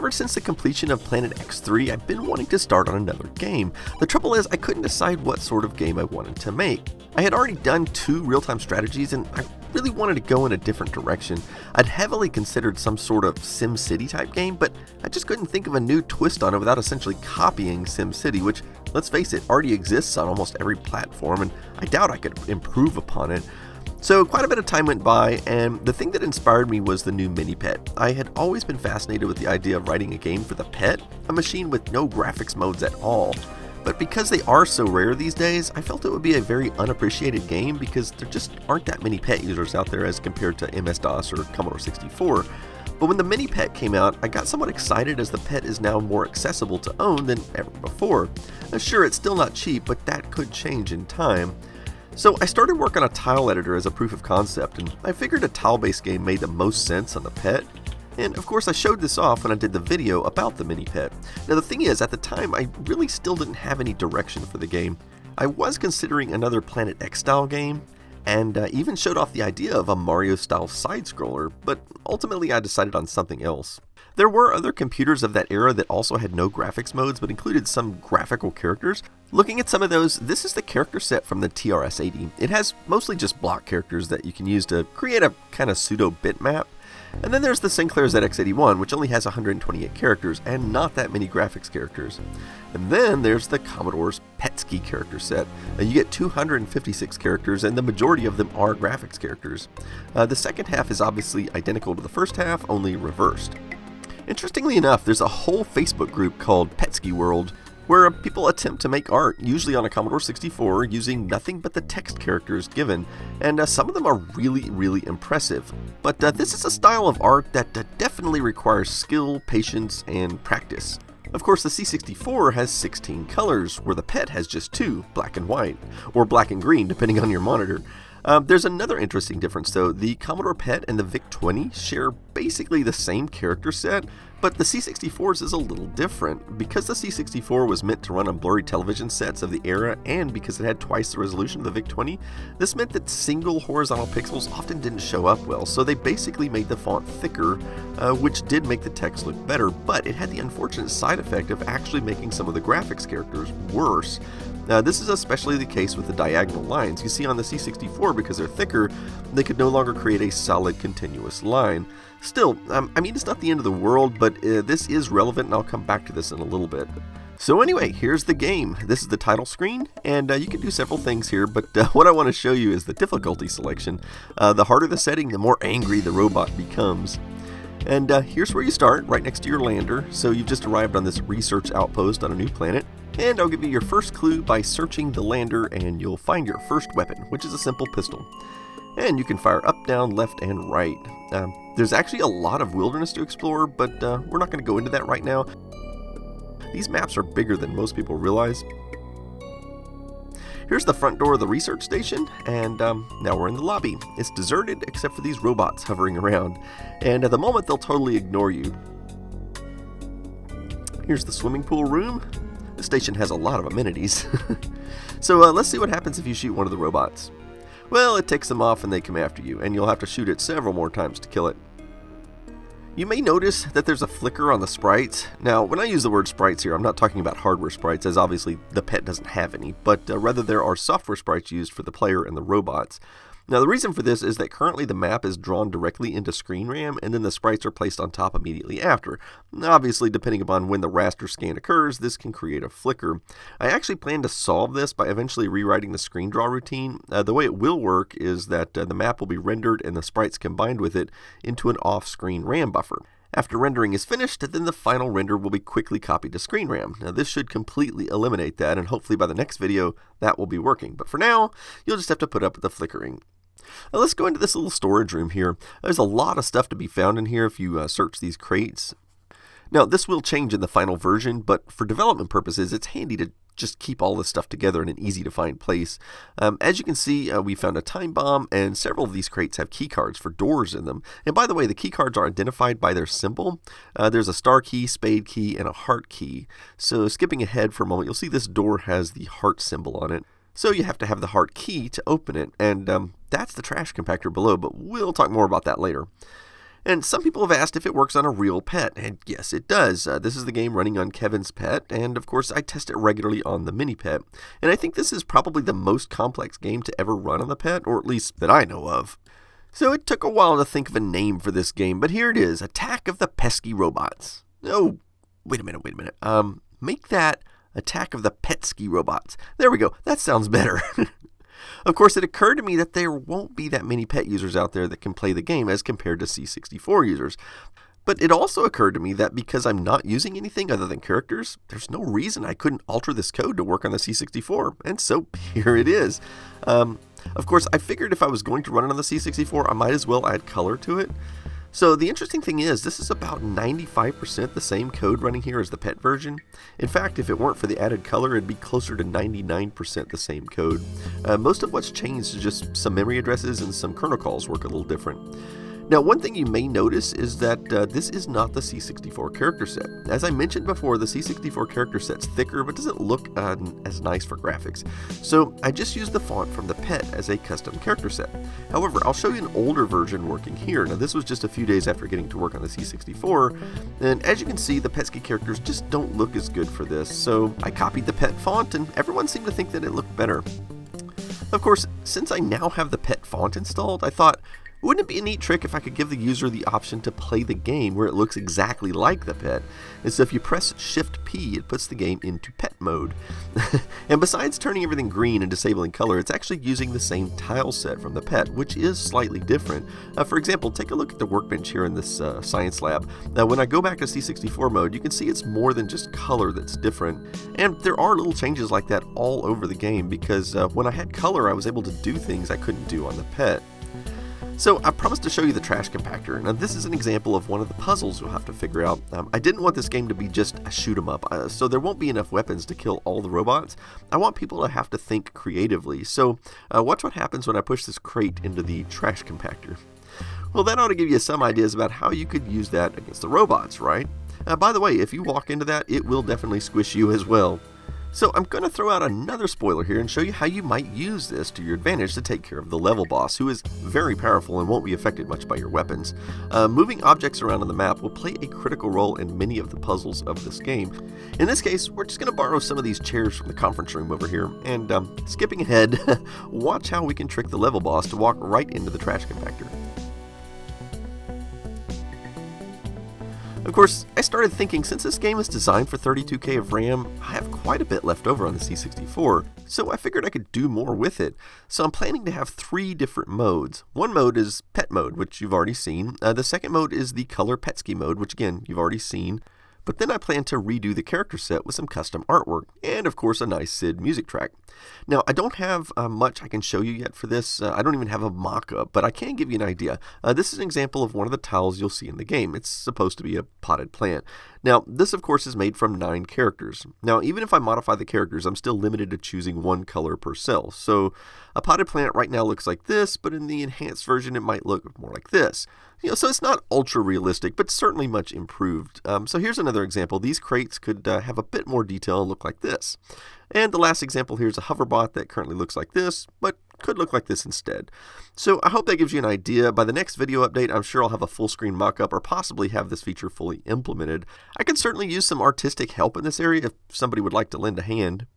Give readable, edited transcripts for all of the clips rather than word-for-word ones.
ever since the completion of Planet X3, I've been wanting to start on another game. The trouble is, I couldn't decide what sort of game I wanted to make. I had already done 2 real-time strategies, and I really wanted to go in a different direction. I'd heavily considered some sort of SimCity type game, but I just couldn't think of a new twist on it without essentially copying SimCity, which, let's face it, already exists on almost every platform, and I doubt I could improve upon it. So quite a bit of time went by, and the thing that inspired me was the new Mini-PET. I had always been fascinated with the idea of writing a game for the PET, a machine with no graphics modes at all. But because they are so rare these days, I felt it would be a very unappreciated game because there just aren't that many PET users out there as compared to MS-DOS or Commodore 64. But when the Mini-PET came out, I got somewhat excited as the PET is now more accessible to own than ever before. Sure, it's still not cheap, but that could change in time. So I started work on a tile editor as a proof of concept, and I figured a tile-based game made the most sense on the PET. And of course I showed this off when I did the video about the Mini-PET. Now the thing is, at the time I really still didn't have any direction for the game. I was considering another Planet X style game, and even showed off the idea of a Mario style side-scroller, but ultimately I decided on something else. There were other computers of that era that also had no graphics modes but included some graphical characters. Looking at some of those, this is the character set from the TRS-80. It has mostly just block characters that you can use to create a kind of pseudo bitmap. And then there's the Sinclair ZX81, which only has 128 characters and not that many graphics characters. And then there's the Commodore's PETSCII character set. You get 256 characters, and the majority of them are graphics characters. The second half is obviously identical to the first half, only reversed. Interestingly enough, there's a whole Facebook group called PETSCII World, where people attempt to make art, usually on a Commodore 64, using nothing but the text characters given, and some of them are really impressive. But this is a style of art that definitely requires skill, patience, and practice. Of course, the C64 has 16 colors, where the PET has just 2, black and white, or black and green, depending on your monitor. There's another interesting difference though. The Commodore PET and the VIC-20 share basically the same character set, but the C64's is a little different. Because the C64 was meant to run on blurry television sets of the era, and because it had twice the resolution of the VIC-20, this meant that single horizontal pixels often didn't show up well, so they basically made the font thicker, which did make the text look better, but it had the unfortunate side effect of actually making some of the graphics characters worse. This is especially the case with the diagonal lines. You see on the C64, because they're thicker, they could no longer create a solid continuous line. Still, I mean, it's not the end of the world, but this is relevant, and I'll come back to this in a little bit. So anyway, here's the game. This is the title screen, and you can do several things here, but what I want to show you is the difficulty selection. The harder the setting, the more angry the robot becomes. And here's where you start, right next to your lander. So you've just arrived on this research outpost on a new planet. And I'll give you your first clue by searching the lander, and you'll find your first weapon, which is a simple pistol. And you can fire up, down, left, and right. There's actually a lot of wilderness to explore, but we're not going to go into that right now. These maps are bigger than most people realize. Here's the front door of the research station, and now we're in the lobby. It's deserted except for these robots hovering around, and at the moment they'll totally ignore you. Here's the swimming pool room. The station has a lot of amenities. So let's see what happens if you shoot one of the robots. Well, it takes them off and they come after you, and you'll have to shoot it several more times to kill it. You may notice that there's a flicker on the sprites. Now, when I use the word sprites here, I'm not talking about hardware sprites, as obviously the PET doesn't have any, but rather there are software sprites used for the player and the robots. Now, the reason for this is that currently the map is drawn directly into screen RAM, and then the sprites are placed on top immediately after. Obviously, depending upon when the raster scan occurs, this can create a flicker. I actually plan to solve this by eventually rewriting the screen draw routine. The way it will work is that the map will be rendered and the sprites combined with it into an off-screen RAM buffer. After rendering is finished, then the final render will be quickly copied to screen RAM. Now this should completely eliminate that, and hopefully by the next video that will be working. But for now, you'll just have to put up with the flickering. Now let's go into this little storage room here. There's a lot of stuff to be found in here if you search these crates. Now this will change in the final version, but for development purposes it's handy to just keep all this stuff together in an easy to find place. As you can see, we found a time bomb, and several of these crates have key cards for doors in them. And by the way, the key cards are identified by their symbol. There's a star key, spade key, and a heart key. So skipping ahead for a moment, you'll see this door has the heart symbol on it. So you have to have the heart key to open it, and that's the trash compactor below, but we'll talk more about that later. And some people have asked if it works on a real pet, and yes, it does. This is the game running on Kevin's pet, and of course I test it regularly on the mini pet. And I think this is probably the most complex game to ever run on the pet, or at least that I know of. So it took a while to think of a name for this game, but here it is, Attack of the Pesky Robots. Oh, wait a minute. Make that Attack of the PETSCII Robots. There we go, that sounds better. Of course, it occurred to me that there won't be that many pet users out there that can play the game as compared to C64 users. But it also occurred to me that because I'm not using anything other than characters, there's no reason I couldn't alter this code to work on the C64, and so here it is. Of course, I figured if I was going to run it on the C64, I might as well add color to it. So the interesting thing is, this is about 95% the same code running here as the pet version. In fact, if it weren't for the added color, it'd be closer to 99% the same code. Most of what's changed is just some memory addresses and some kernel calls work a little different. Now, one thing you may notice is that this is not the C64 character set. As I mentioned before, the C64 character set's thicker, but doesn't look as nice for graphics. So I just used the font from the pet as a custom character set. However, I'll show you an older version working here. Now, this was just a few days after getting to work on the C64, and as you can see, the PETSCII characters just don't look as good for this. So I copied the pet font, and everyone seemed to think that it looked better. Of course, since I now have the pet font installed, I thought, wouldn't it be a neat trick if I could give the user the option to play the game where it looks exactly like the pet? And so if you press Shift-P, it puts the game into pet mode. And besides turning everything green and disabling color, it's actually using the same tile set from the pet, which is slightly different. For example, take a look at the workbench here in this science lab. Now, when I go back to C64 mode, you can see it's more than just color that's different. And there are little changes like that all over the game because when I had color, I was able to do things I couldn't do on the pet. So I promised to show you the trash compactor. Now this is an example of one of the puzzles you'll have to figure out. I didn't want this game to be just a shoot 'em up, so there won't be enough weapons to kill all the robots. I want people to have to think creatively. So watch what happens when I push this crate into the trash compactor. Well, that ought to give you some ideas about how you could use that against the robots, right? By the way, if you walk into that, it will definitely squish you as well. So I'm going to throw out another spoiler here and show you how you might use this to your advantage to take care of the level boss, who is very powerful and won't be affected much by your weapons. Moving objects around on the map will play a critical role in many of the puzzles of this game. In this case, we're just going to borrow some of these chairs from the conference room over here, and skipping ahead, watch how we can trick the level boss to walk right into the trash compactor. Of course, I started thinking since this game is designed for 32K of RAM, I have quite a bit left over on the C64, so I figured I could do more with it. So I'm planning to have 3 different modes. One mode is Pet Mode, which you've already seen. The second mode is the Color PETSCII mode, which again, you've already seen. But then I plan to redo the character set with some custom artwork, and of course a nice SID music track. Now, I don't have much I can show you yet for this. I don't even have a mock-up, but I can give you an idea. This is an example of one of the tiles you'll see in the game. It's supposed to be a potted plant. Now, this of course is made from 9 characters. Now, even if I modify the characters, I'm still limited to choosing 1 color per cell. So, a potted plant right now looks like this, but in the enhanced version it might look more like this. So it's not ultra realistic, but certainly much improved. So here's another example. These crates could have a bit more detail and look like this. And the last example here is a hoverbot that currently looks like this, but could look like this instead. So I hope that gives you an idea. By the next video update, I'm sure I'll have a full screen mock-up or possibly have this feature fully implemented. I could certainly use some artistic help in this area if somebody would like to lend a hand.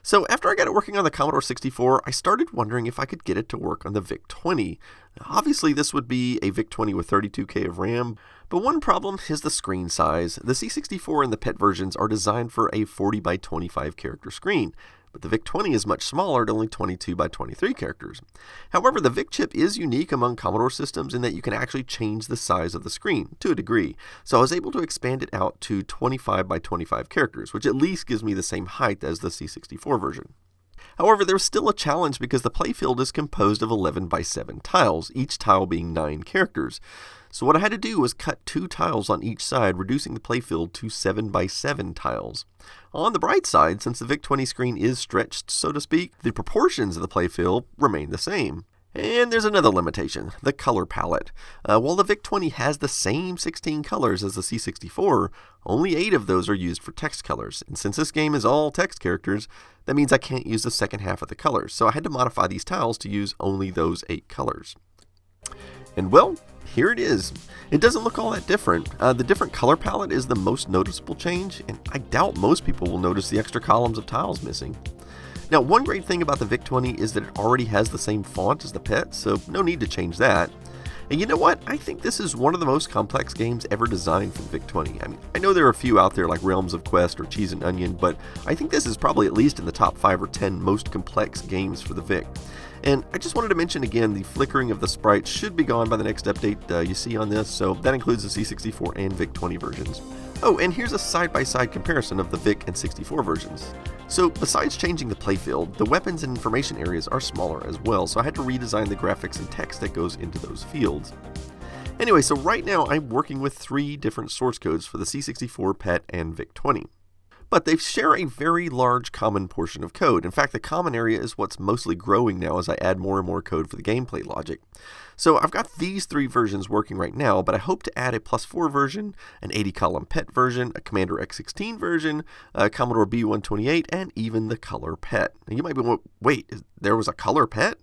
So after I got it working on the Commodore 64, I started wondering if I could get it to work on the VIC-20. Obviously this would be a VIC-20 with 32K of RAM, but one problem is the screen size. The C64 and the PET versions are designed for a 40 by 25 character screen, but the VIC-20 is much smaller at only 22 by 23 characters. However, the VIC chip is unique among Commodore systems in that you can actually change the size of the screen to a degree. So I was able to expand it out to 25 by 25 characters, which at least gives me the same height as the C64 version. However, there's still a challenge because the playfield is composed of 11 by 7 tiles, each tile being 9 characters. So what I had to do was cut 2 tiles on each side, reducing the playfield to 7 by 7 tiles. On the bright side, since the VIC-20 screen is stretched, so to speak, the proportions of the playfield remain the same. And there's another limitation, the color palette. While the VIC-20 has the same 16 colors as the C64, only 8 of those are used for text colors. And since this game is all text characters, that means I can't use the second half of the colors. So I had to modify these tiles to use only those 8 colors. And well, here it is. It doesn't look all that different. The different color palette is the most noticeable change, and I doubt most people will notice the extra columns of tiles missing. Now, one great thing about the VIC-20 is that it already has the same font as the PET, so no need to change that. And you know what? I think this is one of the most complex games ever designed for the VIC-20. I mean, I know there are a few out there like Realms of Quest or Cheese and Onion, but I think this is probably at least in the top 5 or 10 most complex games for the VIC. And I just wanted to mention again, the flickering of the sprites should be gone by the next update you see on this, so that includes the C64 and VIC-20 versions. Oh, and here's a side-by-side comparison of the VIC and 64 versions. So besides changing the playfield, the weapons and information areas are smaller as well, so I had to redesign the graphics and text that goes into those fields. Anyway, so right now I'm working with 3 different source codes for the C64, PET, and VIC-20. But they share a very large common portion of code. In fact, the common area is what's mostly growing now as I add more and more code for the gameplay logic. So I've got these 3 versions working right now, but I hope to add a +4 version, an 80-column PET version, a Commander X16 version, a Commodore B128, and even the color PET. Now you might be wondering, wait, there was a color PET?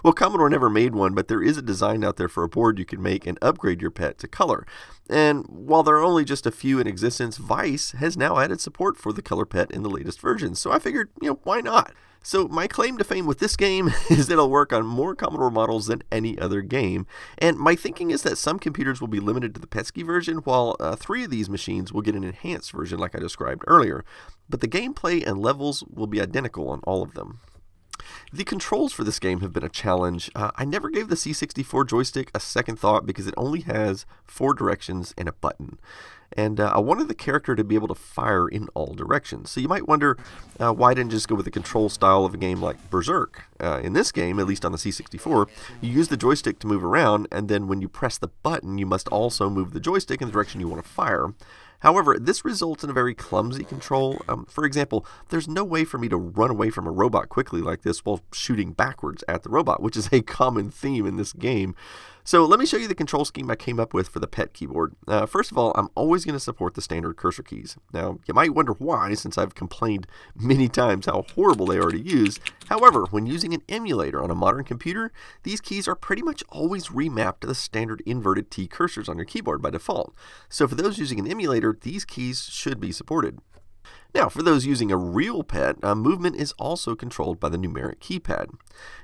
Well, Commodore never made one, but there is a design out there for a board you can make and upgrade your PET to color. And while there are only just a few in existence, Vice has now added support for the color PET in the latest version, so I figured, why not? So my claim to fame with this game is that it'll work on more Commodore models than any other game, and my thinking is that some computers will be limited to the PETSCII version, while 3 of these machines will get an enhanced version like I described earlier, but the gameplay and levels will be identical on all of them. The controls for this game have been a challenge. I never gave the C64 joystick a second thought because it only has 4 directions and a button. And I wanted the character to be able to fire in all directions. So you might wonder why I didn't just go with the control style of a game like Berserk. In this game, at least on the C64, you use the joystick to move around, and then when you press the button, you must also move the joystick in the direction you want to fire. However, this results in a very clumsy control. For example, there's no way for me to run away from a robot quickly like this while shooting backwards at the robot, which is a common theme in this game. So let me show you the control scheme I came up with for the PET keyboard. First of all, I'm always going to support the standard cursor keys. Now, you might wonder why, since I've complained many times how horrible they are to use. However, when using an emulator on a modern computer, these keys are pretty much always remapped to the standard inverted T cursors on your keyboard by default. So for those using an emulator, these keys should be supported. Now, for those using a real PET, movement is also controlled by the numeric keypad.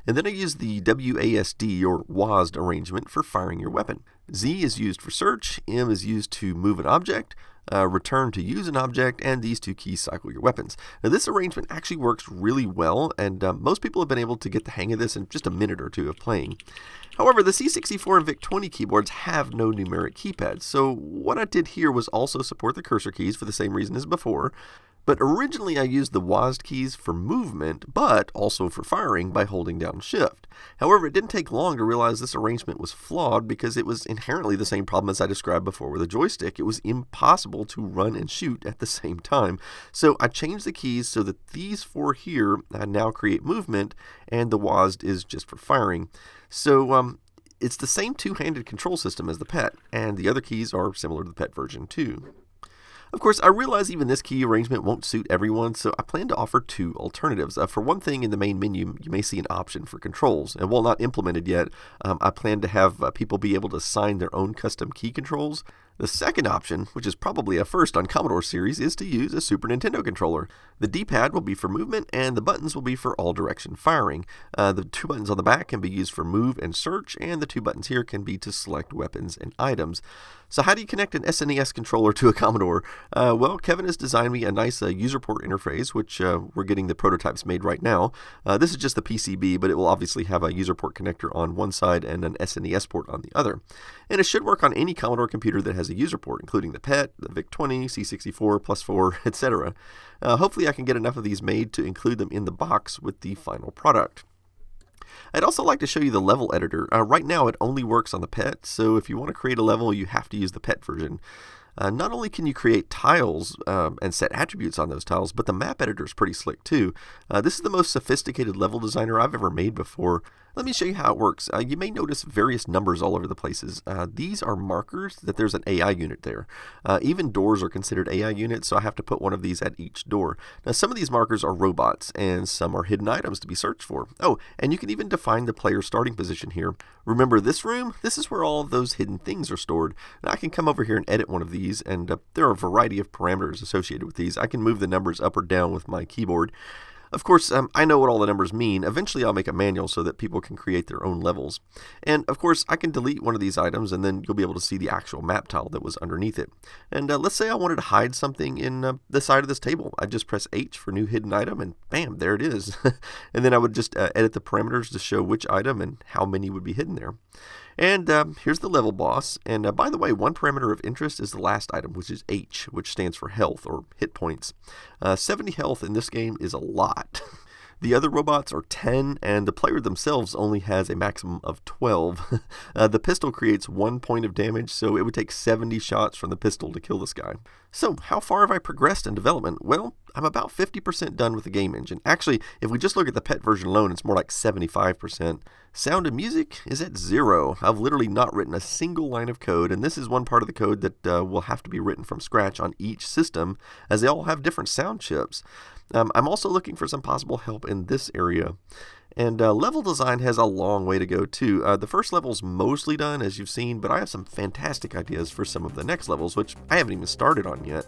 And then I use the WASD or WASD arrangement for firing your weapon. Z is used for search, M is used to move an object, return to use an object, and these 2 keys cycle your weapons. Now, this arrangement actually works really well, and most people have been able to get the hang of this in just a minute or 2 of playing. However, the C64 and VIC-20 keyboards have no numeric keypads, so what I did here was also support the cursor keys for the same reason as before. But originally I used the WASD keys for movement, but also for firing by holding down Shift. However, it didn't take long to realize this arrangement was flawed because it was inherently the same problem as I described before with a joystick. It was impossible to run and shoot at the same time. So I changed the keys so that these 4 here now create movement, and the WASD is just for firing. So it's the same 2-handed control system as the PET, and the other keys are similar to the PET version too. Of course, I realize even this key arrangement won't suit everyone, so I plan to offer 2 alternatives. For one thing, in the main menu, you may see an option for controls. And while not implemented yet, I plan to have people be able to assign their own custom key controls. The second option, which is probably a first on Commodore series, is to use a Super Nintendo controller. The D-pad will be for movement, and the buttons will be for all-direction firing. The 2 buttons on the back can be used for move and search, and the 2 buttons here can be to select weapons and items. So how do you connect an SNES controller to a Commodore? Well, Kevin has designed me a nice user port interface, which we're getting the prototypes made right now. This is just the PCB, but it will obviously have a user port connector on one side and an SNES port on the other. And it should work on any Commodore computer that has a user port, including the PET, the VIC-20, C64, +4, etc. Hopefully I can get enough of these made to include them in the box with the final product. I'd also like to show you the level editor. Right now it only works on the PET, so if you want to create a level, you have to use the PET version. Not only can you create tiles and set attributes on those tiles, but the map editor is pretty slick too. This is the most sophisticated level designer I've ever made before. Let me show you how it works. You may notice various numbers all over the places. These are markers that there's an AI unit there. Even doors are considered AI units, so I have to put one of these at each door. Now, some of these markers are robots, and some are hidden items to be searched for. Oh, and you can even define the player's starting position here. Remember this room? This is where all of those hidden things are stored. Now, I can come over here and edit one of these, and there are a variety of parameters associated with these. I can move the numbers up or down with my keyboard. Of course, I know what all the numbers mean. Eventually, I'll make a manual so that people can create their own levels. And, of course, I can delete one of these items, and then you'll be able to see the actual map tile that was underneath it. And let's say I wanted to hide something in the side of this table. I'd just press H for new hidden item, and bam, there it is. And then I would just edit the parameters to show which item and how many would be hidden there. And here's the level boss. And by the way, one parameter of interest is the last item, which is H, which stands for health or hit points. 70 health in this game is a lot. The other robots are 10, and the player themselves only has a maximum of 12. The pistol creates 1 point of damage, so it would take 70 shots from the pistol to kill this guy. So, how far have I progressed in development? Well, I'm about 50% done with the game engine. Actually, if we just look at the pet version alone, it's more like 75%. Sound and music is at 0. I've literally not written a single line of code, and this is one part of the code that will have to be written from scratch on each system, as they all have different sound chips. I'm also looking for some possible help in this area. And level design has a long way to go too. The first level's mostly done, as you've seen, but I have some fantastic ideas for some of the next levels, which I haven't even started on yet.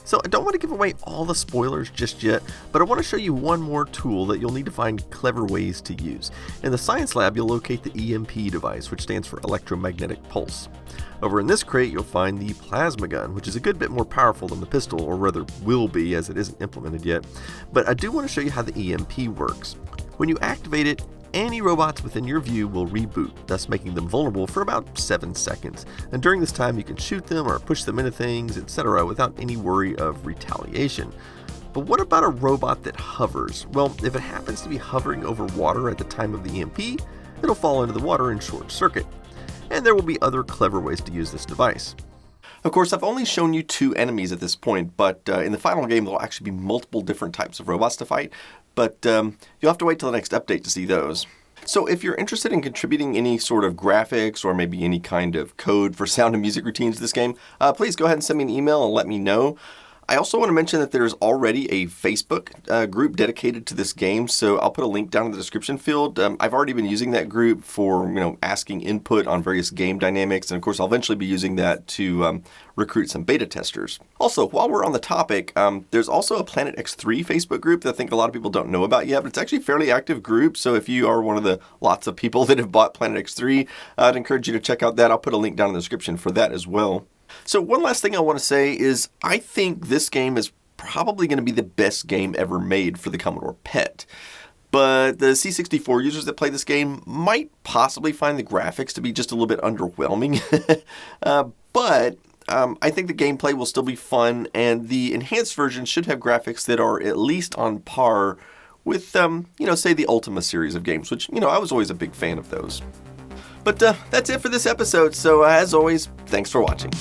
So I don't want to give away all the spoilers just yet, but I want to show you one more tool that you'll need to find clever ways to use. In the science lab, you'll locate the EMP device, which stands for electromagnetic pulse. Over in this crate, you'll find the plasma gun, which is a good bit more powerful than the pistol, or rather will be, as it isn't implemented yet. But I do want to show you how the EMP works. When you activate it, any robots within your view will reboot, thus making them vulnerable for about 7 seconds. And during this time, you can shoot them or push them into things, etc., without any worry of retaliation. But what about a robot that hovers? Well, if it happens to be hovering over water at the time of the EMP, it'll fall into the water and short circuit. And there will be other clever ways to use this device. Of course, I've only shown you 2 enemies at this point, but in the final game, there'll actually be multiple different types of robots to fight. But you'll have to wait till the next update to see those. So if you're interested in contributing any sort of graphics or maybe any kind of code for sound and music routines to this game, please go ahead and send me an email and let me know. I also want to mention that there's already a Facebook group dedicated to this game, so I'll put a link down in the description field. I've already been using that group for asking input on various game dynamics, and of course I'll eventually be using that to recruit some beta testers. Also, while we're on the topic, there's also a Planet X3 Facebook group that I think a lot of people don't know about yet, but it's actually a fairly active group, so if you are one of the lots of people that have bought Planet X3, I'd encourage you to check out that. I'll put a link down in the description for that as well. So one last thing I want to say is I think this game is probably going to be the best game ever made for the Commodore PET. But the C64 users that play this game might possibly find the graphics to be just a little bit underwhelming. But I think the gameplay will still be fun, and the enhanced version should have graphics that are at least on par with, say the Ultima series of games, which, I was always a big fan of those. But that's it for this episode, so as always, thanks for watching.